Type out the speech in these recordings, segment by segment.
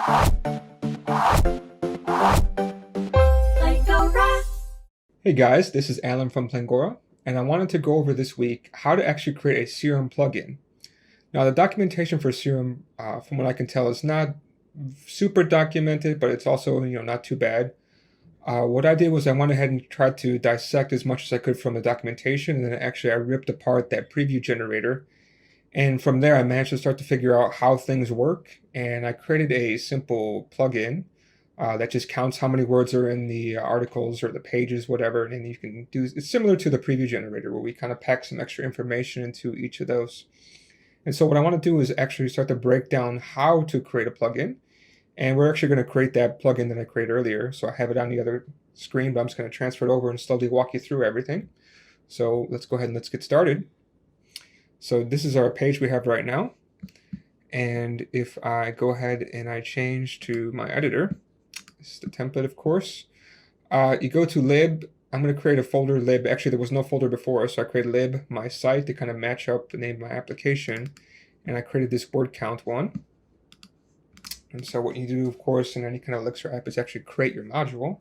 Hey guys, this is Alan from Plangora, and I wanted to go over this week how to actually create a Serum plugin. Now the documentation for Serum, from what I can tell, is not super documented, but it's also not too bad. What I did was I went ahead and tried to dissect as much as I could from the documentation, and then actually I ripped apart that preview generator. And from there I managed to start to figure out how things work, and I created a simple plugin that just counts how many words are in the articles or the pages, whatever, and then you can do, it's similar to the preview generator where we kind of pack some extra information into each of those. And so what I want to do is actually start to break down how to create a plugin, and we're actually going to create that plugin that I created earlier. So I have it on the other screen, but I'm just going to transfer it over and slowly walk you through everything. So let's go ahead and let's get started. So this is our page we have right now, and if I go ahead and I change to my editor, this is the template, of course. You go to lib. I'm going to create a folder lib. Actually, there was no folder before, so I created lib my site to kind of match up the name of my application. And I created this word count one. And so what you do, of course, in any kind of Elixir app is actually create your module.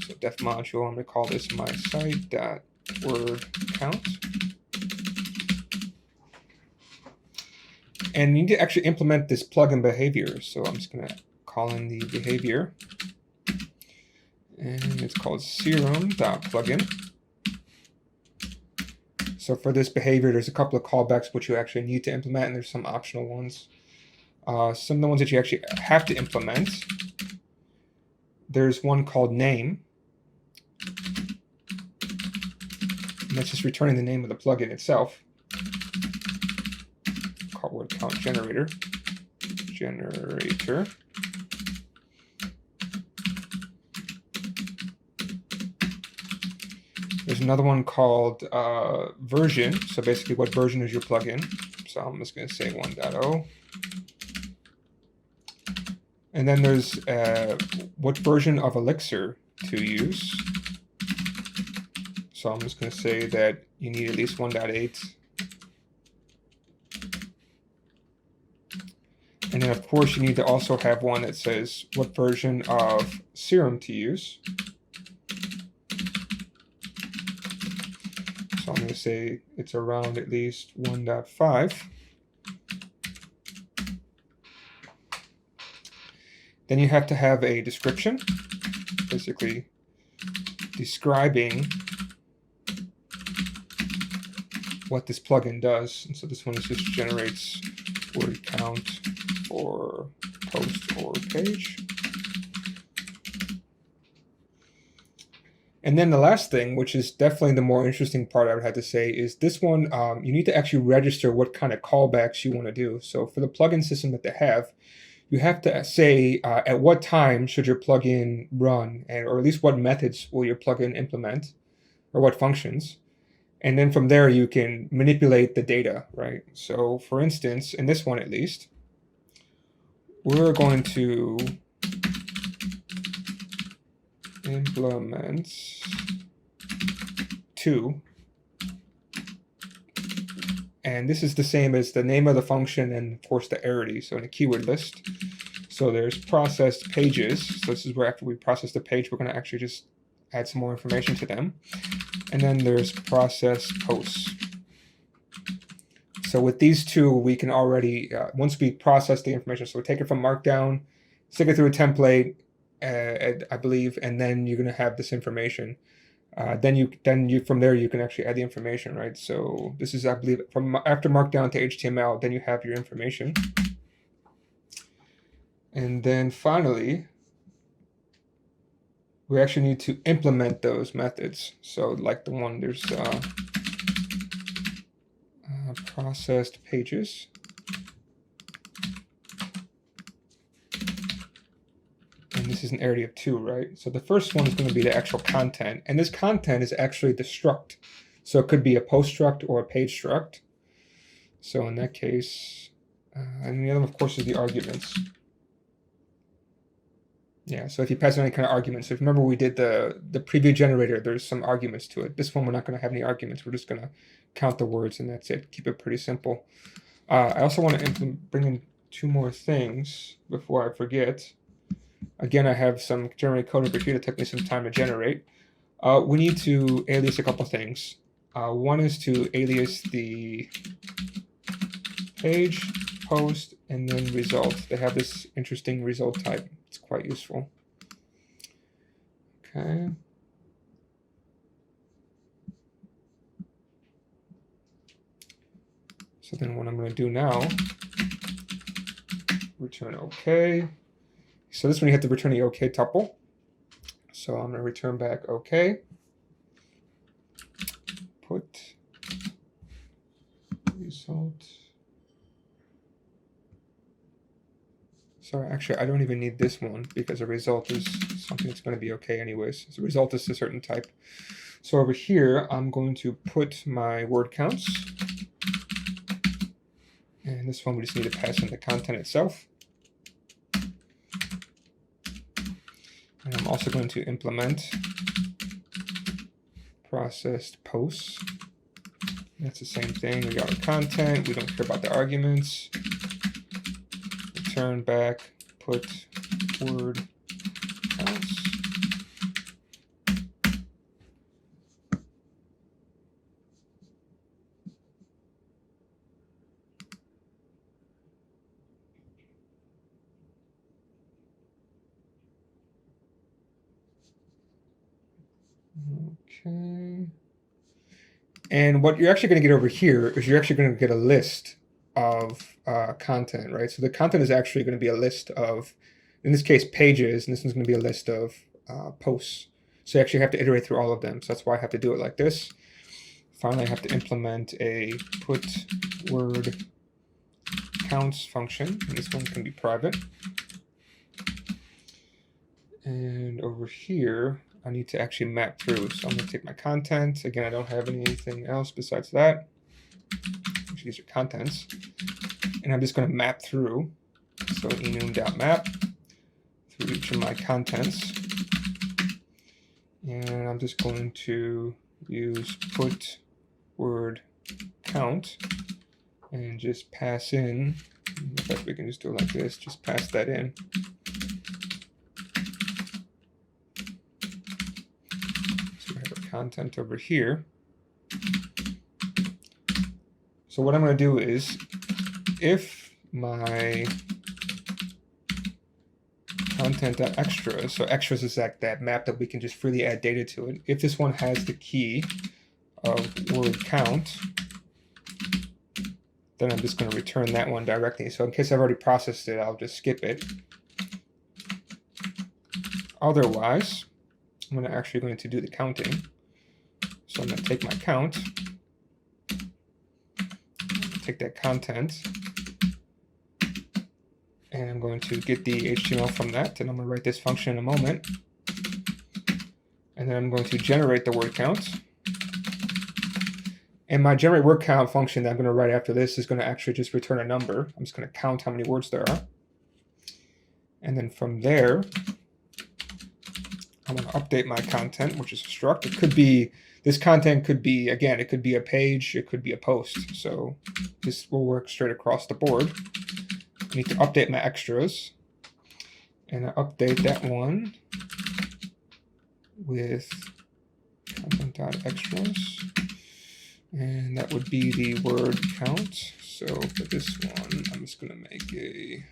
So def module, I'm going to call this my site.wordcount. And you need to actually implement this plugin behavior. So I'm just going to call in the behavior, and it's called serum.plugin. So for this behavior, there's a couple of callbacks which you actually need to implement, and there's some optional ones. Some of the ones that you actually have to implement, there's one called name, and that's just returning the name of the plugin itself. Called word count generator. There's another one called version. So basically, what version is your plugin? So I'm just going to say 1.0. And then there's what version of Elixir to use. So I'm just going to say that you need at least 1.8. And then, of course, you need to also have one that says what version of Serum to use. So I'm going to say it's around at least 1.5. Then you have to have a description, basically describing what this plugin does. And so this one just generates word count for post or page. And then the last thing, which is definitely the more interesting part I would have to say, is this one, you need to actually register what kind of callbacks you want to do. So for the plugin system that they have, you have to say at what time should your plugin run, or at least what methods will your plugin implement, or what functions. And then from there, you can manipulate the data, right? So for instance, in this one at least, we're going to implement 2. And this is the same as the name of the function and, of course, the arity, so in a keyword list. So there's processed pages. So this is where after we process the page, we're going to actually just add some more information to them. And then there's processed posts. So with these two, we can already, once we process the information, so we take it from Markdown, stick it through a template, I believe, and then you're going to have this information. Then you from there you can actually add the information, right? So this is, I believe, from after Markdown to HTML, then you have your information. And then finally, we actually need to implement those methods. So like the one, there's processed pages. And this is an arity of 2, right? So the first one is going to be the actual content. And this content is actually the struct. So it could be a post struct or a page struct. So in that case, and the other one, of course, is the arguments. Yeah, so if you pass in any kind of arguments, if you remember we did the preview generator, there's some arguments to it. This one, we're not going to have any arguments. We're just going to count the words, and that's it. Keep it pretty simple. I also want to bring in two more things before I forget. Again, I have some generated code over here that took me some time to generate. We need to alias a couple things. One is to alias the page, post, and then result. They have this interesting result type. It's quite useful. Okay. So then what I'm going to do now, return OK. So this one you have to return the OK tuple. So I'm going to return back OK. Put result. Sorry, actually, I don't even need this one because a result is something that's going to be OK anyways. So result is a certain type. So over here, I'm going to put my word counts. And this one, we just need to pass in the content itself. And I'm also going to implement processed posts. That's the same thing. We got our content. We don't care about the arguments. Return back, put word counts. Okay. And what you're actually going to get over here is you're actually going to get a list of content, right? So the content is actually going to be a list of, in this case, pages, and this one's going to be a list of posts. So you actually have to iterate through all of them. So that's why I have to do it like this. Finally, I have to implement a put word counts function, and this one can be private. And over here, I need to actually map through. So I'm going to take my content. Again, I don't have anything else besides that. These are contents. And I'm just going to map through. So enum.map through each of my contents. And I'm just going to use put word count and just pass in. In fact, we can just do it like this. Just pass that in. So we have our content over here. So what I'm going to do is, if my content.extras, so extras is that map that we can just freely add data to it. If this one has the key of word count, then I'm just going to return that one directly. So in case I've already processed it, I'll just skip it. Otherwise, I'm actually going to do the counting. So I'm going to take my count, take that content, and I'm going to get the HTML from that, and I'm going to write this function in a moment. And then I'm going to generate the word count. And my generate word count function that I'm going to write after this is going to actually just return a number. I'm just going to count how many words there are. And then from there, I'm going to update my content, which is a struct. It could be, this content could be, again, it could be a page, it could be a post. So this will work straight across the board. I need to update my extras. And I update that one with content.extras. And that would be the word count. So for this one, I'm just going to make a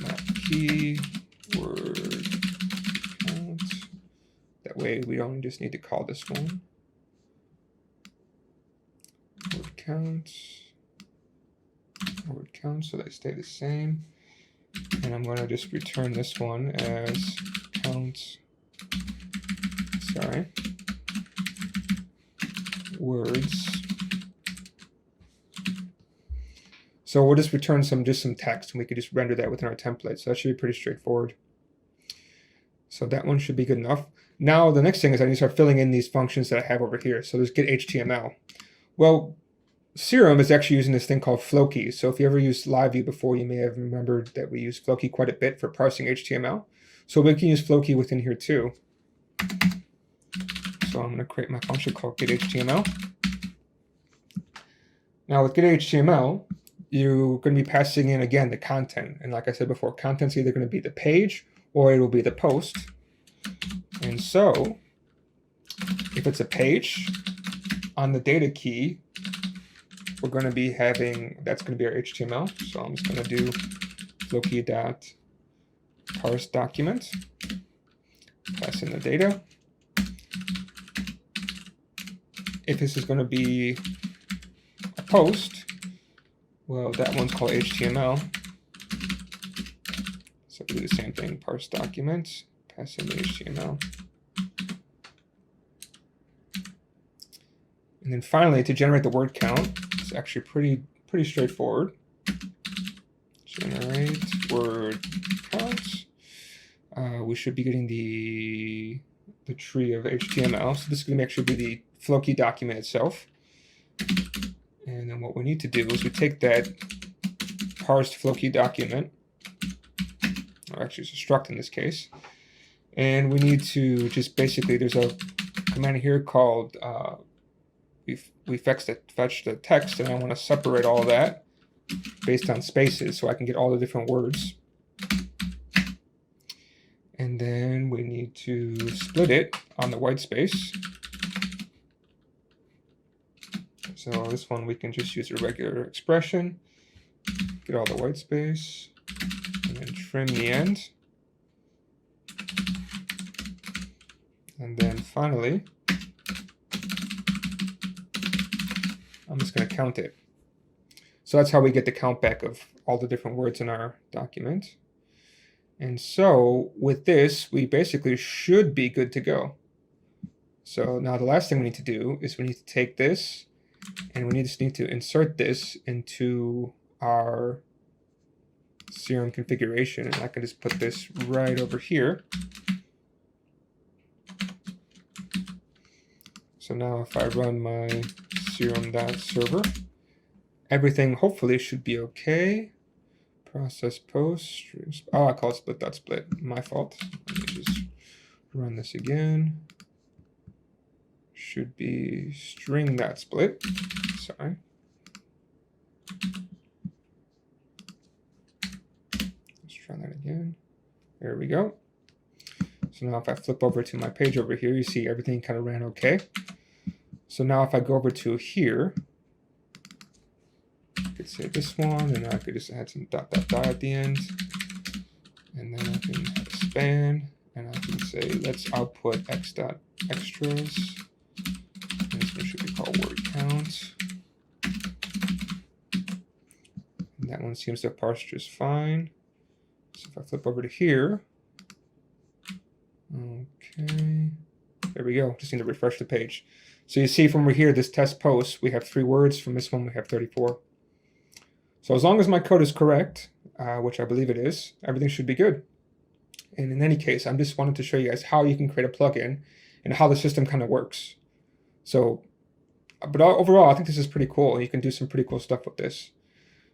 map key word count. That way we only just need to call this one word count, so they stay the same. And I'm going to just return this one as count, words. So we'll just return just some text, and we could just render that within our template. So that should be pretty straightforward. So that one should be good enough. Now the next thing is I need to start filling in these functions that I have over here. So there's get HTML. Well, Serum is actually using this thing called Floki. So if you ever used LiveView before, you may have remembered that we use Floki quite a bit for parsing HTML. So we can use Floki within here too. So I'm going to create my function called getHTML. Now with get.html, you're going to be passing in, again, the content. And like I said before, content's either going to be the page or it will be the post. And so if it's a page, on the data key, we're going to be having, that's going to be our HTML. So I'm just going to do Floki.parse document, pass in the data. If this is going to be a post, well, that one's called HTML. So we do the same thing, parse document, pass in the HTML. And then finally, to generate the word count, it's actually pretty straightforward. Generate word count. We should be getting the tree of HTML. So this is going to actually be the Floki document itself. And then what we need to do is we take that parsed Floki document, or actually it's a struct in this case, and we need to just basically, there's a command here called we fetch the text, and I want to separate all that based on spaces so I can get all the different words. And then we need to split it on the white space. So this one we can just use a regular expression, get all the white space, and then trim the end. And then finally, I'm just going to count it. So that's how we get the count back of all the different words in our document. And so with this, we basically should be good to go. So now the last thing we need to do is we need to take this and we just need to insert this into our Serum configuration. And I can just put this right over here. So now if I run my serum.server, everything hopefully should be okay. Process post. Oh, I call it split.split. My fault. Let me just run this again. Should be string.split. Sorry. Let's try that again. There we go. So now if I flip over to my page over here, you see everything kind of ran okay. So now if I go over to here, I could say this one, and I could just add some ... at the end. And then I can have a span, and I can say, let's output x.extras. And this one should be called word count. And that one seems to parse just fine. So if I flip over to here, okay, there we go. Just need to refresh the page. So you see from over here, this test post, we have 3 words. From this one, we have 34. So as long as my code is correct, which I believe it is, everything should be good. And in any case, I just wanted to show you guys how you can create a plugin and how the system kind of works. So, but overall, I think this is pretty cool. You can do some pretty cool stuff with this.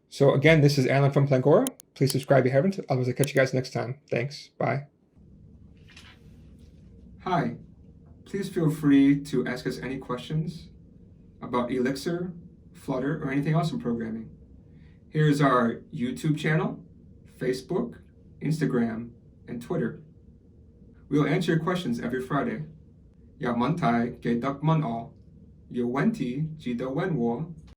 So again, this is Alan from Plangora. Please subscribe if you haven't. Otherwise, I'll catch you guys next time. Thanks. Bye. Hi. Please feel free to ask us any questions about Elixir, Flutter, or anything else in programming. Here's our YouTube channel, Facebook, Instagram, and Twitter. We'll answer your questions every Friday. Ya mantai ge dak man all. Yo wenti ji da wen wo.